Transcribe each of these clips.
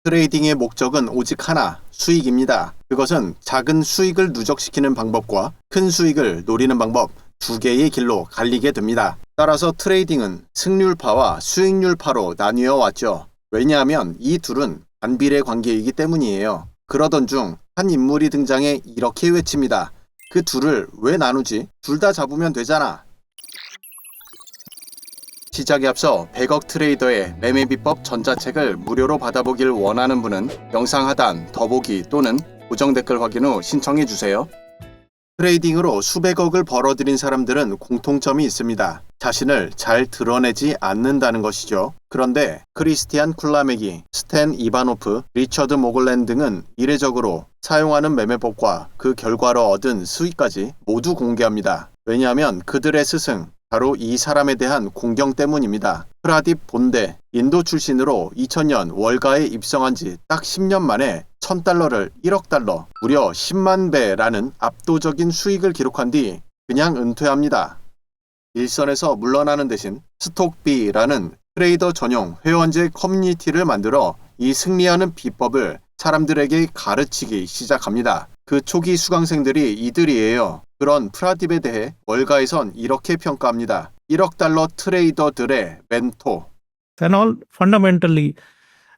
트레이딩의 목적은 오직 하나, 수익입니다. 그것은 작은 수익을 누적시키는 방법과 큰 수익을 노리는 방법 두 개의 길로 갈리게 됩니다. 따라서 트레이딩은 승률파와 수익률파로 나뉘어 왔죠. 왜냐하면 이 둘은 반비례 관계이기 때문이에요. 그러던 중 한 인물이 등장해 이렇게 외칩니다. 그 둘을 왜 나누지? 둘 다 잡으면 되잖아. 시작에 앞서 100억 트레이더의 매매 비법 전자책을 무료로 받아보길 원하는 분은 영상 하단 더보기 또는 고정 댓글 확인 후 신청해 주세요. 트레이딩으로 수백억을 벌어들인 사람들은 공통점이 있습니다. 자신을 잘 드러내지 않는다는 것이죠. 그런데 크리스티안 쿨라메기, 스탠 이바노프, 리처드 모글랜 등은 이례적으로 사용하는 매매법과 그 결과로 얻은 수익까지 모두 공개합니다. 왜냐하면 그들의 스승, 바로 이 사람에 대한 공경 때문입니다. 프라딥 본데, 인도 출신으로 2000년 월가에 입성한 지 딱 10년 만에 $1000를 1억 달러, 무려 10만 배라는 압도적인 수익을 기록한 뒤 그냥 은퇴합니다. 일선에서 물러나는 대신 스톡비라는 트레이더 전용 회원제 커뮤니티를 만들어 이 승리하는 비법을 사람들에게 가르치기 시작합니다. 그 초기 수강생들이 이들이에요. 그런 프라딥에 대해 월가에선 이렇게 평가합니다. 1억 달러 트레이더들의 멘토. And all fundamentally,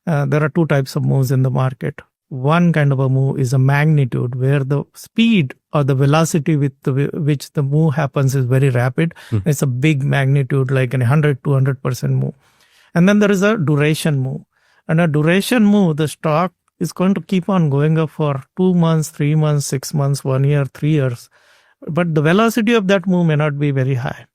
there are two types of moves in the market. One kind of a move is a magnitude where the speed or the velocity with which the move happens is very rapid. It's a big magnitude like a 100-200% move. And then there is a duration move. And a duration move, the stock is going to keep on going up for 2 months, 3 months, 6 months, 1 year, 3 years. But the velocity of that move may not be very high.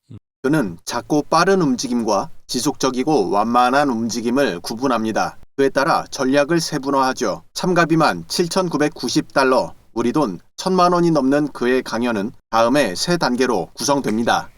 그는 작고 빠른 움직임과 지속적이고 완만한 움직임을 구분합니다. 그에 따라 전략을 세분화하죠. 참가비만 $7,990, 우리 돈 1,000만 원이 넘는 그의 강연은 다음에 3단계로 구성됩니다.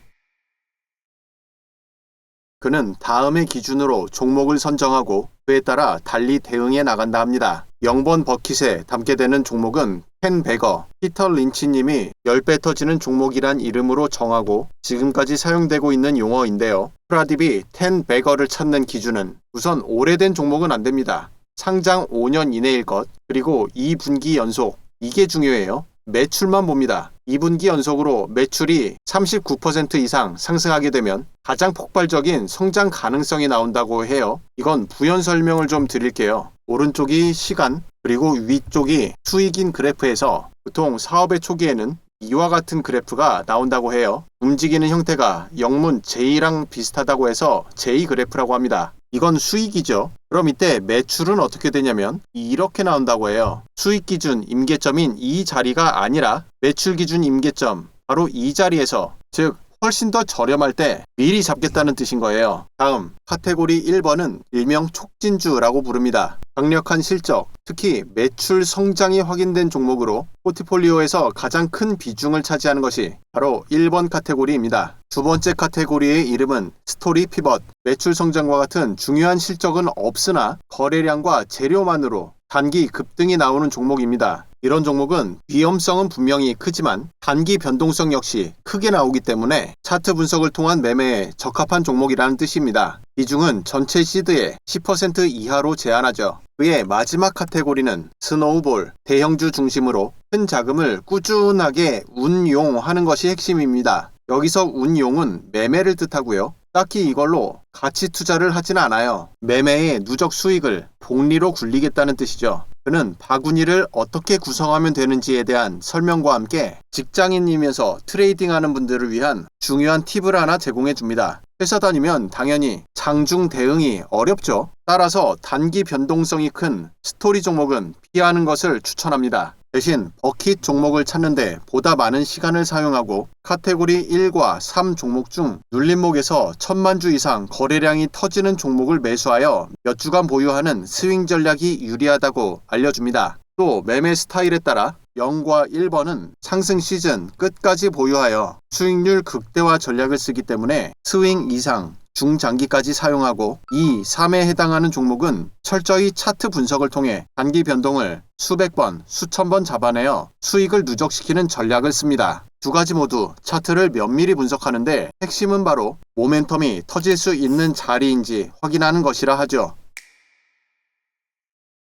그는 다음의 기준으로 종목을 선정하고 그에 따라 달리 대응해 나간다 합니다. 0번 버킷에 담게 되는 종목은 펜베거, 피터 린치님이 10배 터지는 종목이란 이름으로 정하고 지금까지 사용되고 있는 용어인데요. 프라딥이 10베거를 찾는 기준은 우선 오래된 종목은 안 됩니다. 상장 5년 이내일 것, 그리고 2분기 연속, 이게 중요해요. 매출만 봅니다. 2분기 연속으로 매출이 39% 이상 상승하게 되면 가장 폭발적인 성장 가능성이 나온다고 해요. 이건 부연 설명을 좀 드릴게요. 오른쪽이 시간, 그리고 위쪽이 수익인 그래프에서 보통 사업의 초기에는 이와 같은 그래프가 나온다고 해요. 움직이는 형태가 영문 J랑 비슷하다고 해서 J 그래프라고 합니다. 이건 수익이죠. 그럼 이때 매출은 어떻게 되냐면 이렇게 나온다고 해요. 수익 기준 임계점인 이 자리가 아니라 매출 기준 임계점, 바로 이 자리에서, 즉 훨씬 더 저렴할 때 미리 잡겠다는 뜻인 거예요. 다음 카테고리 1번은 일명 촉진주라고 부릅니다. 강력한 실적, 특히 매출 성장이 확인된 종목으로 포트폴리오에서 가장 큰 비중을 차지하는 것이 바로 1번 카테고리입니다. 두 번째 카테고리의 이름은 스토리 피벗, 매출 성장과 같은 중요한 실적은 없으나 거래량과 재료만으로 단기 급등이 나오는 종목입니다. 이런 종목은 위험성은 분명히 크지만 단기 변동성 역시 크게 나오기 때문에 차트 분석을 통한 매매에 적합한 종목이라는 뜻입니다. 비중은 전체 시드의 10% 이하로 제한하죠. 그의 마지막 카테고리는 스노우볼, 대형주 중심으로 큰 자금을 꾸준하게 운용하는 것이 핵심입니다. 여기서 운용은 매매를 뜻하고요. 딱히 이걸로 가치 투자를 하진 않아요. 매매의 누적 수익을 복리로 굴리겠다는 뜻이죠. 그는 바구니를 어떻게 구성하면 되는지에 대한 설명과 함께 직장인이면서 트레이딩하는 분들을 위한 중요한 팁을 하나 제공해 줍니다. 회사 다니면 당연히 장중 대응이 어렵죠. 따라서 단기 변동성이 큰 스토리 종목은 피하는 것을 추천합니다. 대신 버킷 종목을 찾는데 보다 많은 시간을 사용하고 카테고리 1과 3 종목 중 눌림목에서 1000만 주 이상 거래량이 터지는 종목을 매수하여 몇 주간 보유하는 스윙 전략이 유리하다고 알려줍니다. 또 매매 스타일에 따라 0과 1번은 상승 시즌 끝까지 보유하여 수익률 극대화 전략을 쓰기 때문에 스윙 이상, 중장기까지 사용하고 2, 3에 해당하는 종목은 철저히 차트 분석을 통해 단기 변동을 수백 번, 수천 번 잡아내어 수익을 누적시키는 전략을 씁니다. 두 가지 모두 차트를 면밀히 분석하는데 핵심은 바로 모멘텀이 터질 수 있는 자리인지 확인하는 것이라 하죠.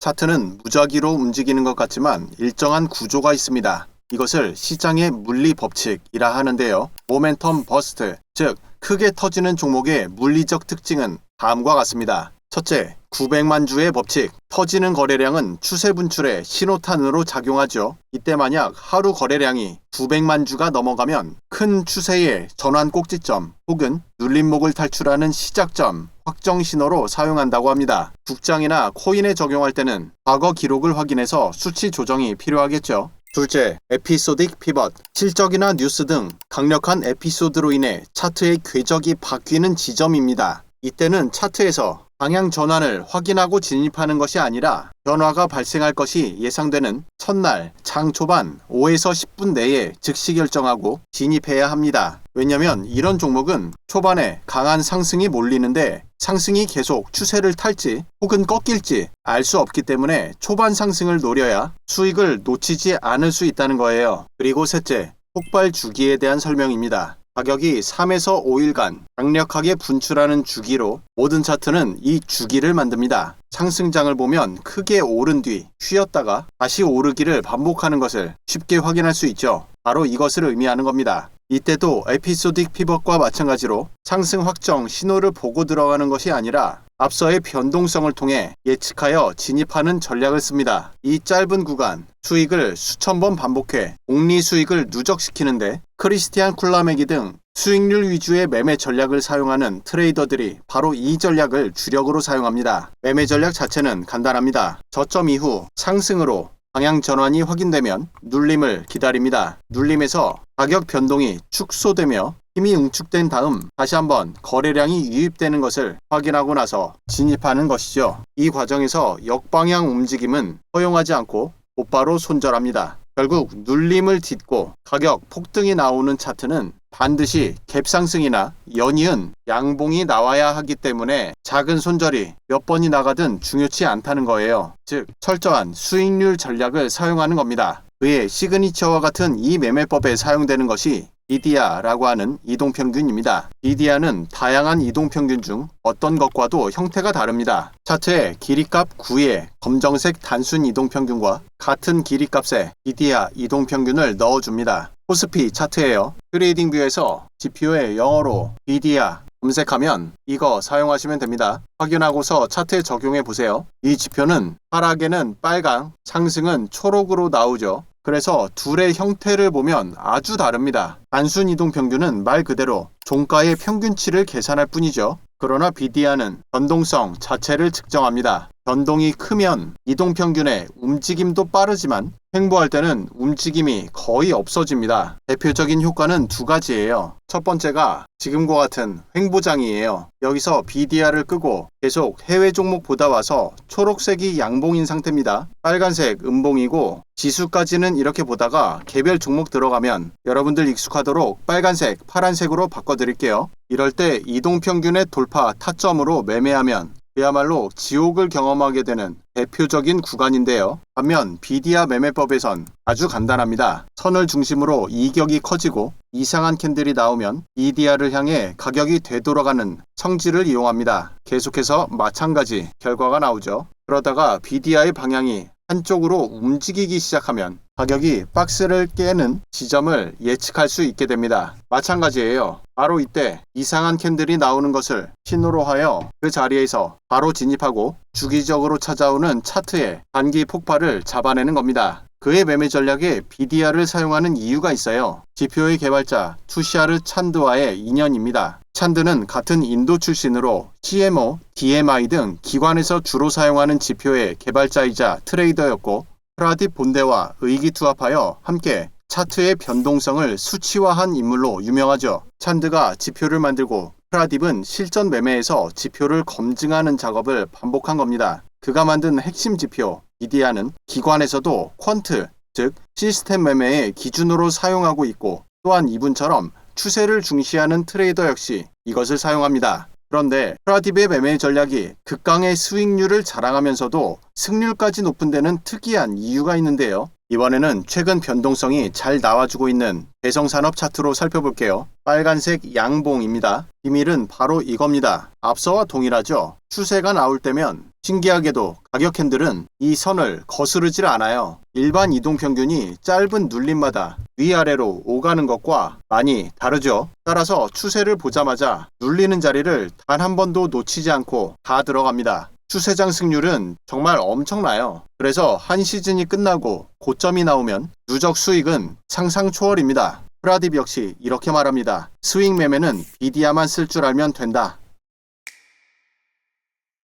차트는 무작위로 움직이는 것 같지만 일정한 구조가 있습니다. 이것을 시장의 물리 법칙이라 하는데요. 모멘텀 버스트, 즉 크게 터지는 종목의 물리적 특징은 다음과 같습니다. 첫째, 900만 주의 법칙. 터지는 거래량은 추세 분출의 신호탄으로 작용하죠. 이때 만약 하루 거래량이 900만 주가 넘어가면 큰 추세의 전환 꼭지점 혹은 눌림목을 탈출하는 시작점, 확정 신호로 사용한다고 합니다. 국장이나 코인에 적용할 때는 과거 기록을 확인해서 수치 조정이 필요하겠죠. 둘째, 에피소딕 피벗. 실적이나 뉴스 등 강력한 에피소드로 인해 차트의 궤적이 바뀌는 지점입니다. 이때는 차트에서 방향 전환을 확인하고 진입하는 것이 아니라 변화가 발생할 것이 예상되는 첫날 장 초반 5에서 10분 내에 즉시 결정하고 진입해야 합니다. 왜냐면 이런 종목은 초반에 강한 상승이 몰리는데 상승이 계속 추세를 탈지 혹은 꺾일지 알 수 없기 때문에 초반 상승을 노려야 수익을 놓치지 않을 수 있다는 거예요. 그리고 셋째, 폭발 주기에 대한 설명입니다. 가격이 3에서 5일간 강력하게 분출하는 주기로 모든 차트는 이 주기를 만듭니다. 상승장을 보면 크게 오른 뒤 쉬었다가 다시 오르기를 반복하는 것을 쉽게 확인할 수 있죠. 바로 이것을 의미하는 겁니다. 이때도 에피소딕 피벗과 마찬가지로 상승 확정 신호를 보고 들어가는 것이 아니라 앞서의 변동성을 통해 예측하여 진입하는 전략을 씁니다. 이 짧은 구간 수익을 수천 번 반복해 복리 수익을 누적시키는데 크리스티안 쿨라메기 등 수익률 위주의 매매 전략을 사용하는 트레이더들이 바로 이 전략을 주력으로 사용합니다. 매매 전략 자체는 간단합니다. 저점 이후 상승으로 방향 전환이 확인되면 눌림을 기다립니다. 눌림에서 가격 변동이 축소되며 힘이 응축된 다음 다시 한번 거래량이 유입되는 것을 확인하고 나서 진입하는 것이죠. 이 과정에서 역방향 움직임은 허용하지 않고 곧바로 손절합니다. 결국 눌림을 딛고 가격 폭등이 나오는 차트는 반드시 갭상승이나 연이은 양봉이 나와야 하기 때문에 작은 손절이 몇 번이 나가든 중요치 않다는 거예요. 즉 철저한 수익률 전략을 사용하는 겁니다. 그의 시그니처와 같은 이 매매법에 사용되는 것이 비디아라고 하는 이동평균입니다. 비디아는 다양한 이동평균 중 어떤 것과도 형태가 다릅니다. 차트에 길이값 9의 검정색 단순 이동평균과 같은 길이값의 비디아 이동평균을 넣어줍니다. 코스피 차트예요. 트레이딩 뷰에서 지표에 영어로 비디아 검색하면 이거 사용하시면 됩니다. 확인하고서 차트에 적용해 보세요. 이 지표는 하락에는 빨강, 상승은 초록으로 나오죠. 그래서 둘의 형태를 보면 아주 다릅니다. 단순 이동평균은 말 그대로 종가의 평균치를 계산할 뿐이죠. 그러나 비디아는 변동성 자체를 측정합니다. 변동이 크면 이동평균의 움직임도 빠르지만 횡보할 때는 움직임이 거의 없어집니다. 대표적인 효과는 두 가지예요. 첫 번째가 지금과 같은 횡보장이에요. 여기서 비디아를 끄고 계속 해외 종목 보다 와서 초록색이 양봉인 상태입니다. 빨간색 음봉이고 지수까지는 이렇게 보다가 개별 종목 들어가면 여러분들 익숙하도록 빨간색, 파란색으로 바꿔드릴게요. 이럴 때 이동평균의 돌파 타점으로 매매하면 그야말로 지옥을 경험하게 되는 대표적인 구간인데요. 반면 비디아 매매법에선 아주 간단합니다. 선을 중심으로 이격이 커지고 이상한 캔들이 나오면 비디아를 향해 가격이 되돌아가는 성질을 이용합니다. 계속해서 마찬가지 결과가 나오죠. 그러다가 비디아의 방향이 한쪽으로 움직이기 시작하면 가격이 박스를 깨는 지점을 예측할 수 있게 됩니다. 마찬가지예요. 바로 이때 이상한 캔들이 나오는 것을 신호로 하여 그 자리에서 바로 진입하고 주기적으로 찾아오는 차트의 단기 폭발을 잡아내는 겁니다. 그의 매매 전략에 비디아를 사용하는 이유가 있어요. 지표의 개발자 투샤르 찬드와의 인연입니다. 찬드는 같은 인도 출신으로 CMO, DMI 등 기관에서 주로 사용하는 지표의 개발자이자 트레이더였고 프라딥 본데와 의기투합하여 함께 차트의 변동성을 수치화한 인물로 유명하죠. 찬드가 지표를 만들고 프라딥은 실전 매매에서 지표를 검증하는 작업을 반복한 겁니다. 그가 만든 핵심 지표 비디아는 기관에서도 퀀트, 즉 시스템 매매의 기준으로 사용하고 있고 또한 이분처럼 추세를 중시하는 트레이더 역시 이것을 사용합니다. 그런데 프라딥의 매매 전략이 극강의 수익률을 자랑하면서도 승률까지 높은 데는 특이한 이유가 있는데요. 이번에는 최근 변동성이 잘 나와주고 있는 대성산업 차트로 살펴볼게요. 빨간색 양봉입니다. 비밀은 바로 이겁니다. 앞서와 동일하죠. 추세가 나올 때면 신기하게도 가격 캔들은 이 선을 거스르질 않아요. 일반 이동평균이 짧은 눌림마다 위아래로 오가는 것과 많이 다르죠. 따라서 추세를 보자마자 눌리는 자리를 단 한 번도 놓치지 않고 다 들어갑니다. 추세장 승률은 정말 엄청나요. 그래서 한 시즌이 끝나고 고점이 나오면 누적 수익은 상상 초월입니다. 프라딥 역시 이렇게 말합니다. 스윙 매매는 비디아만 쓸 줄 알면 된다.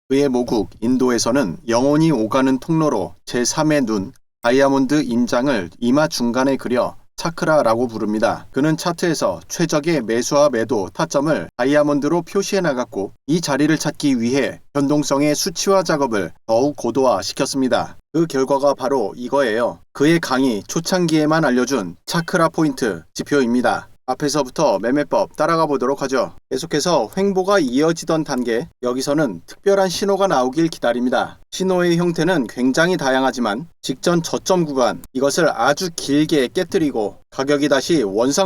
그의 모국 인도에서는 영혼이 오가는 통로로 제3의 눈, 다이아몬드 인장을 이마 중간에 그려 차크라라고 부릅니다. 그는 차트에서 최적의 매수와 매도 타점을 다이아몬드로 표시해 나갔고 이 자리를 찾기 위해 변동성의 수치화 작업을 더욱 고도화시켰습니다. 그 결과가 바로 이거예요. 그의 강의 초창기에만 알려준 차크라 포인트 지표입니다. 앞에서부터 매매법 따라가 보도록 하죠. 계속해서 횡보가 이어지던 단계, 여기서는 특별한 신호가 나오길 기다립니다. 신호의 형태는 굉장히 다양하지만 직전 저점 구간, 이것을 아주 길게 깨뜨리고 가격이 다시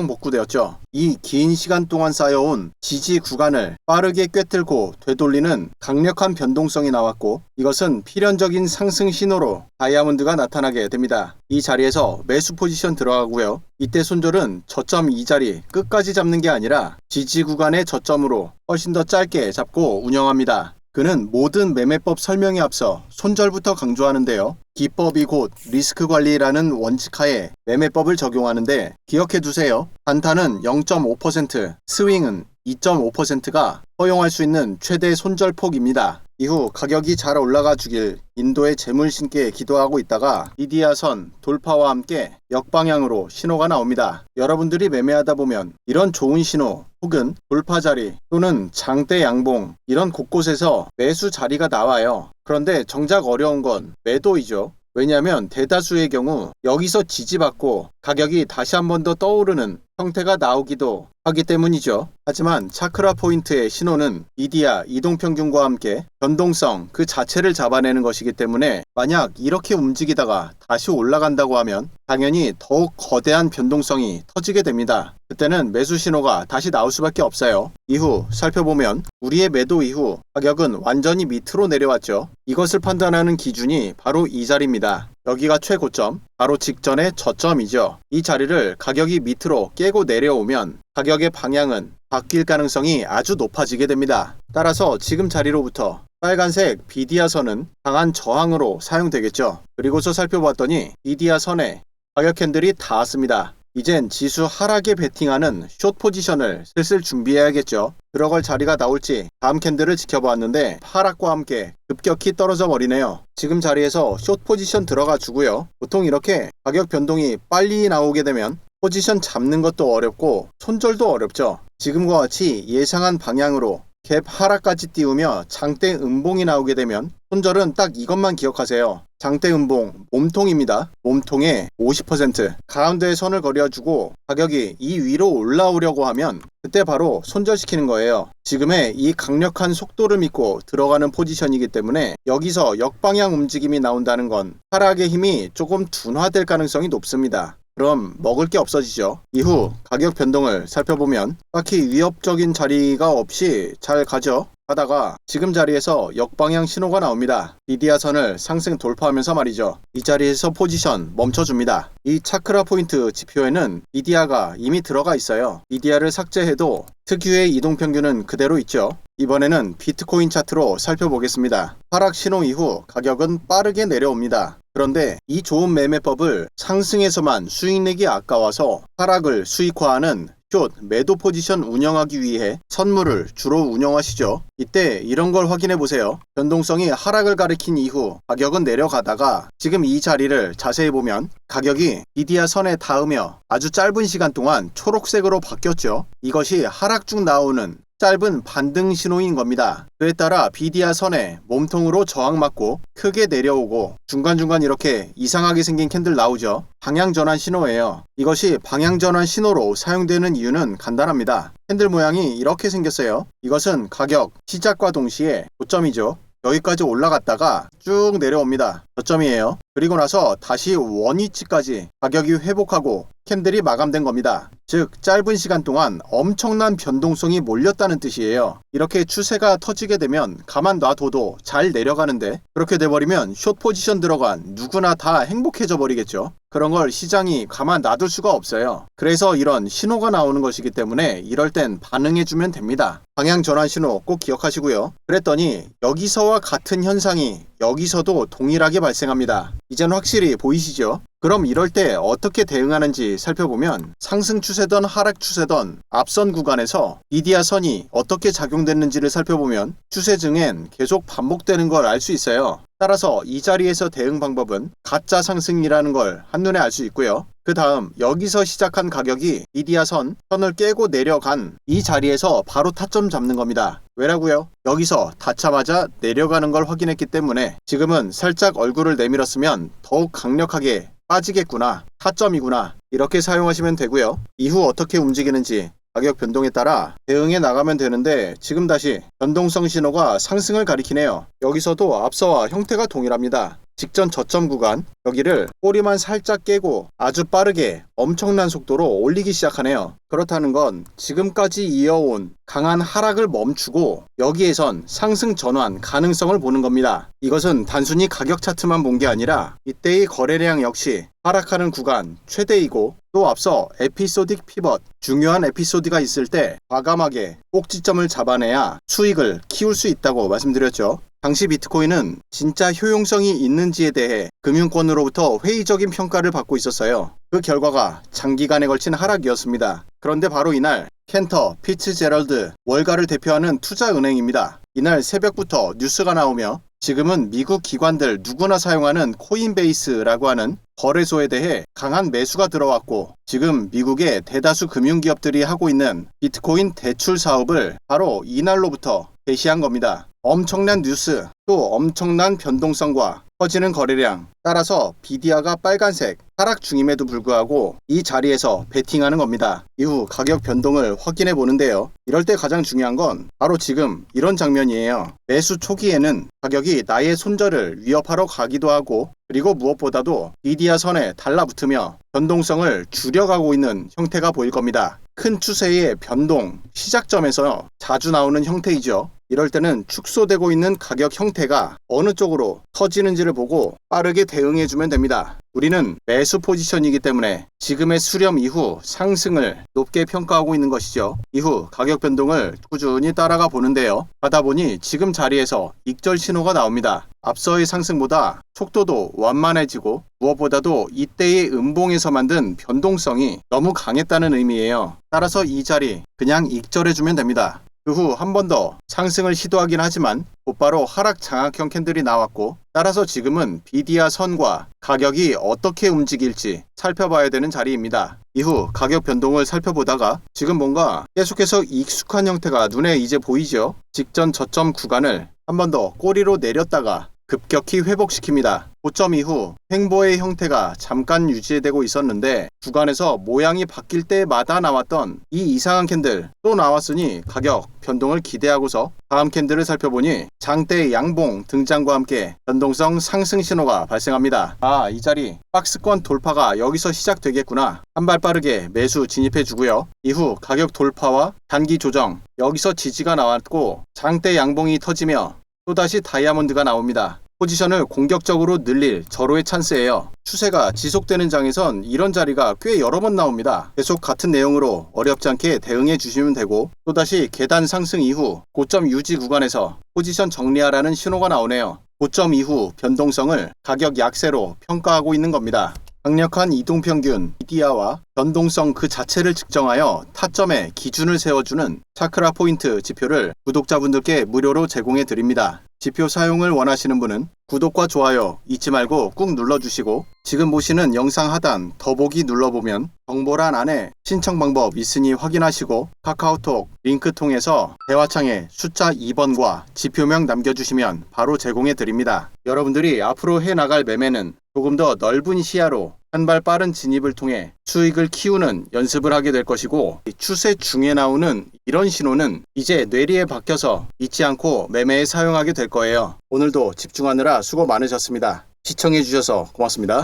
원상복구되었죠. 이 긴 시간 동안 쌓여온 지지 구간을 빠르게 꿰뚫고 되돌리는 강력한 변동성이 나왔고 이것은 필연적인 상승 신호로 다이아몬드가 나타나게 됩니다. 이 자리에서 매수 포지션 들어가고요. 이때 손절은 저점 이 자리 끝까지 잡는 게 아니라 지지 구간의 저점으로 훨씬 더 짧게 잡고 운영합니다. 그는 모든 매매법 설명에 앞서 손절부터 강조하는데요. 기법이 곧 리스크 관리라는 원칙하에 매매법을 적용하는데 기억해 두세요. 단타는 0.5%, 스윙은 2.5%가 허용할 수 있는 최대 손절폭입니다. 이후 가격이 잘 올라가 주길 인도의 재물 신께 기도하고 있다가 비디아선 돌파와 함께 역방향으로 신호가 나옵니다. 여러분들이 매매하다 보면 이런 좋은 신호 혹은 돌파 자리 또는 장대 양봉 이런 곳곳에서 매수 자리가 나와요. 그런데 정작 어려운 건 매도이죠. 왜냐하면 대다수의 경우 여기서 지지받고 가격이 다시 한 번 더 떠오르는 형태가 나오기도 하기 때문이죠. 하지만 차크라 포인트의 신호는 비디아 이동평균과 함께 변동성 그 자체를 잡아내는 것이기 때문에 만약 이렇게 움직이다가 다시 올라간다고 하면 당연히 더욱 거대한 변동성이 터지게 됩니다. 그때는 매수 신호가 다시 나올 수밖에 없어요. 이후 살펴보면 우리의 매도 이후 가격은 완전히 밑으로 내려왔죠. 이것을 판단하는 기준이 바로 이 자리입니다. 여기가 최고점, 바로 직전의 저점이죠. 이 자리를 가격이 밑으로 깨고 내려오면 가격의 방향은 바뀔 가능성이 아주 높아지게 됩니다. 따라서 지금 자리로부터 빨간색 비디아선은 강한 저항으로 사용되겠죠. 그리고서 살펴봤더니 비디아선에 가격 캔들이 닿았습니다. 이젠 지수 하락에 베팅하는 숏 포지션을 슬슬 준비해야겠죠. 들어갈 자리가 나올지 다음 캔들을 지켜보았는데 하락과 함께 급격히 떨어져 버리네요. 지금 자리에서 숏 포지션 들어가 주고요. 보통 이렇게 가격 변동이 빨리 나오게 되면 포지션 잡는 것도 어렵고 손절도 어렵죠. 지금과 같이 예상한 방향으로 갭 하락까지 띄우며 장대 음봉이 나오게 되면 손절은 딱 이것만 기억하세요. 장대 음봉 몸통입니다. 몸통의 50% 가운데에 선을 그려주고 가격이 이 위로 올라오려고 하면 그때 바로 손절시키는 거예요. 지금의 이 강력한 속도를 믿고 들어가는 포지션이기 때문에 여기서 역방향 움직임이 나온다는 건 하락의 힘이 조금 둔화될 가능성이 높습니다. 그럼 먹을 게 없어지죠. 이후 가격 변동을 살펴보면 딱히 위협적인 자리가 없이 잘 가죠. 하다가 지금 자리에서 역방향 신호가 나옵니다. 비디아선을 상승 돌파하면서 말이죠. 이 자리에서 포지션 멈춰줍니다. 이 차크라 포인트 지표에는 비디아가 이미 들어가 있어요. 비디아를 삭제해도 특유의 이동평균은 그대로 있죠. 이번에는 비트코인 차트로 살펴보겠습니다. 하락 신호 이후 가격은 빠르게 내려옵니다. 그런데 이 좋은 매매법을 상승에서만 수익 내기 아까워서 하락을 수익화하는 숏 매도 포지션 운영하기 위해 선물을 주로 운영하시죠. 이때 이런 걸 확인해 보세요. 변동성이 하락을 가리킨 이후 가격은 내려가다가 지금 이 자리를 자세히 보면 가격이 비디아 선에 닿으며 아주 짧은 시간 동안 초록색으로 바뀌었죠. 이것이 하락 중 나오는 짧은 반등 신호인 겁니다. 그에 따라 비디아 선에 몸통으로 저항맞고 크게 내려오고 중간중간 이렇게 이상하게 생긴 캔들 나오죠. 방향전환 신호예요. 이것이 방향전환 신호로 사용되는 이유는 간단합니다. 캔들 모양이 이렇게 생겼어요. 이것은 가격 시작과 동시에 고점이죠. 여기까지 올라갔다가 쭉 내려옵니다. 저점이에요. 그리고 나서 다시 원위치까지 가격이 회복하고 캔들이 마감된 겁니다. 즉 짧은 시간 동안 엄청난 변동성이 몰렸다는 뜻이에요. 이렇게 추세가 터지게 되면 가만 놔둬도 잘 내려가는데 그렇게 돼버리면 숏 포지션 들어간 누구나 다 행복해져 버리겠죠. 그런 걸 시장이 가만 놔둘 수가 없어요. 그래서 이런 신호가 나오는 것이기 때문에 이럴 땐 반응해주면 됩니다. 방향 전환 신호 꼭 기억하시고요. 그랬더니 여기서와 같은 현상이 여기서도 동일하게 발생합니다. 이젠 확실히 보이시죠? 그럼 이럴 때 어떻게 대응하는지 살펴보면 상승 추세든 하락 추세든 앞선 구간에서 비디아 선이 어떻게 작용됐는지를 살펴보면 추세 증엔 계속 반복되는 걸 알 수 있어요. 따라서 이 자리에서 대응 방법은 가짜 상승이라는 걸 한눈에 알 수 있고요. 그 다음 여기서 시작한 가격이 비디아 선을 깨고 내려간 이 자리에서 바로 타점 잡는 겁니다. 왜라고요? 여기서 닿자마자 내려가는 걸 확인했기 때문에 지금은 살짝 얼굴을 내밀었으면 더욱 강력하게 빠지겠구나, 타점이구나 이렇게 사용하시면 되고요. 이후 어떻게 움직이는지 가격 변동에 따라 대응해 나가면 되는데 지금 다시 변동성 신호가 상승을 가리키네요. 여기서도 앞서와 형태가 동일합니다. 직전 저점 구간 여기를 꼬리만 살짝 깨고 아주 빠르게 엄청난 속도로 올리기 시작하네요. 그렇다는 건 지금까지 이어온 강한 하락을 멈추고 여기에선 상승 전환 가능성을 보는 겁니다. 이것은 단순히 가격 차트만 본 게 아니라 이때의 거래량 역시 하락하는 구간 최대이고 또 앞서 에피소딕 피벗 중요한 에피소드가 있을 때 과감하게 꼭지점을 잡아내야 수익을 키울 수 있다고 말씀드렸죠. 당시 비트코인은 진짜 효용성이 있는지에 대해 금융권으로부터 회의적인 평가를 받고 있었어요. 그 결과가 장기간에 걸친 하락이었습니다. 그런데 바로 이날 캔터 피츠제럴드 월가를 대표하는 투자은행입니다. 이날 새벽부터 뉴스가 나오며 지금은 미국 기관들 누구나 사용하는 코인베이스라고 하는 거래소에 대해 강한 매수가 들어왔고 지금 미국의 대다수 금융기업들이 하고 있는 비트코인 대출 사업을 바로 이날로부터 개시한 겁니다. 엄청난 뉴스, 또 엄청난 변동성과 커지는 거래량, 따라서 비디아가 빨간색 하락 중임에도 불구하고 이 자리에서 베팅하는 겁니다. 이후 가격 변동을 확인해 보는데요. 이럴 때 가장 중요한 건 바로 지금 이런 장면이에요. 매수 초기에는 가격이 나의 손절을 위협하러 가기도 하고 그리고 무엇보다도 비디아 선에 달라붙으며 변동성을 줄여가고 있는 형태가 보일 겁니다. 큰 추세의 변동, 시작점에서 자주 나오는 형태이죠. 이럴 때는 축소되고 있는 가격 형태가 어느 쪽으로 터지는지를 보고 빠르게 대응해주면 됩니다. 우리는 매수 포지션이기 때문에 지금의 수렴 이후 상승을 높게 평가하고 있는 것이죠. 이후 가격 변동을 꾸준히 따라가 보는데요. 하다 보니 지금 자리에서 익절 신호가 나옵니다. 앞서의 상승보다 속도도 완만해지고 무엇보다도 이때의 음봉에서 만든 변동성이 너무 강했다는 의미예요. 따라서 이 자리 그냥 익절해주면 됩니다. 그 후 한 번 더 상승을 시도하긴 하지만 곧바로 하락 장악형 캔들이 나왔고 따라서 지금은 비디아 선과 가격이 어떻게 움직일지 살펴봐야 되는 자리입니다. 이후 가격 변동을 살펴보다가 지금 뭔가 계속해서 익숙한 형태가 눈에 이제 보이죠? 직전 저점 구간을 한 번 더 꼬리로 내렸다가 급격히 회복시킵니다. 고점 이후 횡보의 형태가 잠깐 유지되고 있었는데 구간에서 모양이 바뀔 때마다 나왔던 이 이상한 캔들 또 나왔으니 가격 변동을 기대하고서 다음 캔들을 살펴보니 장대 양봉 등장과 함께 변동성 상승 신호가 발생합니다. 이 자리 박스권 돌파가 여기서 시작되겠구나. 한 발 빠르게 매수 진입해주고요. 이후 가격 돌파와 단기 조정 여기서 지지가 나왔고 장대 양봉이 터지며 또다시 다이아몬드가 나옵니다. 포지션을 공격적으로 늘릴 절호의 찬스예요. 추세가 지속되는 장에선 이런 자리가 꽤 여러 번 나옵니다. 계속 같은 내용으로 어렵지 않게 대응해 주시면 되고 또다시 계단 상승 이후 고점 유지 구간에서 포지션 정리하라는 신호가 나오네요. 고점 이후 변동성을 가격 약세로 평가하고 있는 겁니다. 강력한 이동평균, 비디아와 변동성 그 자체를 측정하여 타점에 기준을 세워주는 차크라 포인트 지표를 구독자분들께 무료로 제공해 드립니다. 지표 사용을 원하시는 분은 구독과 좋아요 잊지 말고 꾹 눌러주시고 지금 보시는 영상 하단 더보기 눌러보면 정보란 안에 신청 방법 있으니 확인하시고 카카오톡 링크 통해서 대화창에 숫자 2번과 지표명 남겨주시면 바로 제공해 드립니다. 여러분들이 앞으로 해나갈 매매는 조금 더 넓은 시야로 한 발 빠른 진입을 통해 수익을 키우는 연습을 하게 될 것이고, 추세 중에 나오는 이런 신호는 이제 뇌리에 박혀서 잊지 않고 매매에 사용하게 될 거예요. 오늘도 집중하느라 수고 많으셨습니다. 시청해주셔서 고맙습니다.